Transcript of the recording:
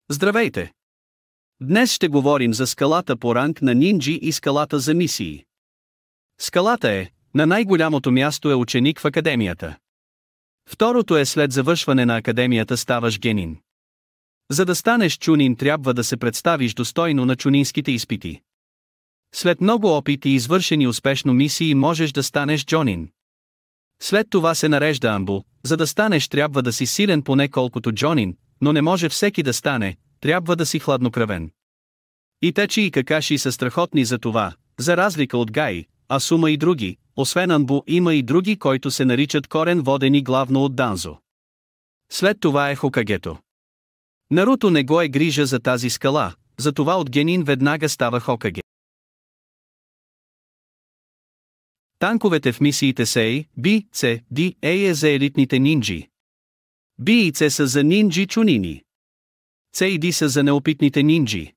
Здравейте! Днес ще говорим за скалата по ранг на нинджи и скалата за мисии. Скалата е, на най-голямото място е ученик в академията. Второто е след завършване на академията ставаш генин. За да станеш чунин трябва да се представиш достойно на чунинските изпити. След много опит и извършени успешно мисии можеш да станеш джонин. След това се нарежда амбу, за да станеш трябва да си силен поне колкото джонин, но не може всеки да стане, трябва да си хладнокръвен. Итачи и Какаши са страхотни за това, за разлика от Гаи, Асума и други, освен Анбу има и други, които се наричат корен водени главно от Данзо. След това е Хокагето. Наруто не го е грижа за тази скала, затова от генин веднага става Хокаге. Танковете в мисиите Сей, Би, С, Ди, Ей е за елитните нинджи. Би и С са за нинджи чунини. С и Ди са за неопитните нинджи.